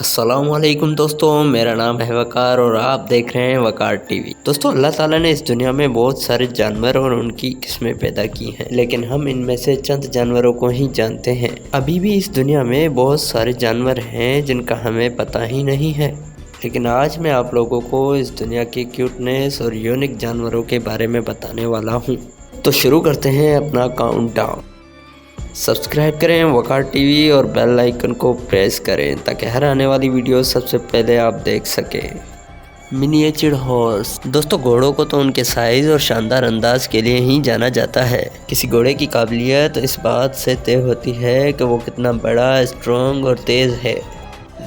अस्सलामुअलैकुम दोस्तों, मेरा नाम है वकार और आप देख रहे हैं वकार टीवी। दोस्तों, अल्लाह ताला ने इस दुनिया में बहुत सारे जानवर और उनकी किस्में पैदा की हैं, लेकिन हम इनमें से चंद जानवरों को ही जानते हैं। अभी भी इस दुनिया में बहुत सारे जानवर हैं जिनका हमें पता ही नहीं है, लेकिन आज मैं आप लोगों को इस दुनिया के क्यूटनेस और यूनिक जानवरों के बारे में बताने वाला हूँ। तो शुरू करते हैं अपना काउंटडाउन। सब्सक्राइब करें वकार टीवी और बेल आइकन को प्रेस करें ताकि हर आने वाली वीडियो सबसे पहले आप देख सकें। Miniature horse. दोस्तों, घोड़ों को तो उनके साइज और शानदार अंदाज के लिए ही जाना जाता है। किसी घोड़े की काबिलियत इस बात से तय होती है कि वो कितना बड़ा, स्ट्रॉन्ग और तेज़ है।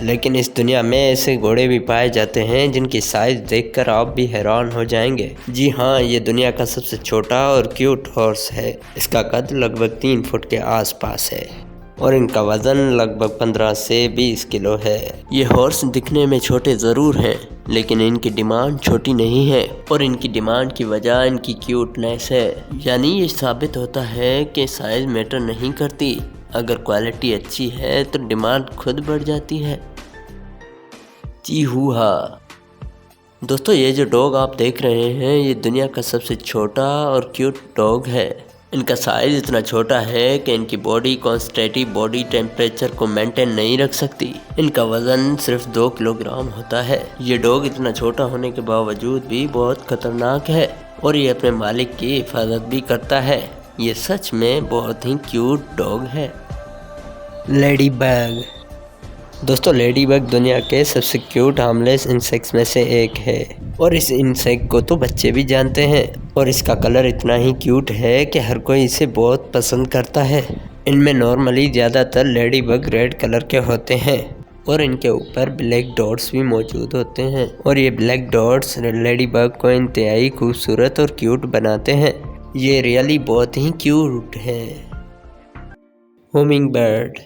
लेकिन इस दुनिया में ऐसे घोड़े भी पाए जाते हैं जिनकी साइज देखकर आप भी हैरान हो जाएंगे। जी हाँ, ये दुनिया का सबसे छोटा और क्यूट हॉर्स है। इसका कद लगभग 3 फुट के आसपास है और इनका वजन लगभग 15 से 20 किलो है। ये हॉर्स दिखने में छोटे ज़रूर हैं, लेकिन इनकी डिमांड छोटी नहीं है और इनकी डिमांड की वजह इनकी क्यूटनेस है। यानी ये साबित होता है कि साइज मैटर नहीं करती। अगर क्वालिटी अच्छी है तो डिमांड खुद बढ़ जाती है। चीहूहा। दोस्तों, ये जो डॉग आप देख रहे हैं ये दुनिया का सबसे छोटा और क्यूट डॉग है। इनका साइज़ इतना छोटा है कि इनकी बॉडी कॉन्स्टेंट बॉडी टेम्परेचर को मेंटेन नहीं रख सकती। इनका वज़न सिर्फ 2 किलोग्राम होता है। ये डॉग इतना छोटा होने के बावजूद भी बहुत खतरनाक है और ये अपने मालिक की हिफाजत भी करता है। ये सच में बहुत ही क्यूट डॉग है। Lady bug. दोस्तों, लेडी बग दुनिया के सबसे क्यूट हार्मलेस इंसेक्ट्स में से एक है और इस इंसेक्ट को तो बच्चे भी जानते हैं और इसका कलर इतना ही क्यूट है कि हर कोई इसे बहुत पसंद करता है। इनमें नॉर्मली ज़्यादातर लेडी बग रेड कलर के होते हैं और इनके ऊपर ब्लैक डॉट्स भी मौजूद होते हैं और ये ब्लैक डॉट्स लेडी बग को इंतहाई खूबसूरत और क्यूट बनाते हैं। ये रियली बहुत ही क्यूट है। हुमिंग बर्ड।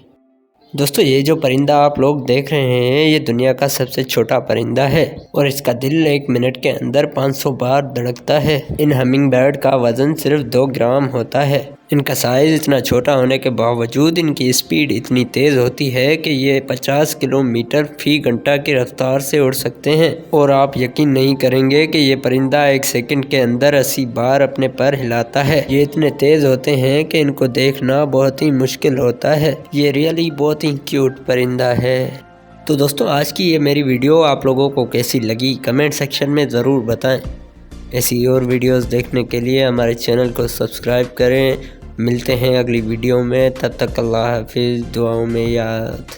दोस्तों, ये जो परिंदा आप लोग देख रहे हैं ये दुनिया का सबसे छोटा परिंदा है और इसका दिल 1 मिनट के अंदर 500 बार धड़कता है। इन हमिंग बर्ड का वजन सिर्फ 2 ग्राम होता है। इनका साइज इतना छोटा होने के बावजूद इनकी स्पीड इतनी तेज़ होती है कि ये 50 किलोमीटर फी घंटा की रफ्तार से उड़ सकते हैं और आप यकीन नहीं करेंगे कि ये परिंदा 1 सेकंड के अंदर 80 बार अपने पर हिलाता है। ये इतने तेज़ होते हैं कि इनको देखना बहुत ही मुश्किल होता है। ये रियली बहुत ही क्यूट परिंदा है। तो दोस्तों, आज की ये मेरी वीडियो आप लोगों को कैसी लगी कमेंट सेक्शन में ज़रूर बताएं। ऐसी और वीडियोस देखने के लिए हमारे चैनल को सब्सक्राइब करें। मिलते हैं अगली वीडियो में, तब तक अल्लाह हाफिज़, दुआओं में याद।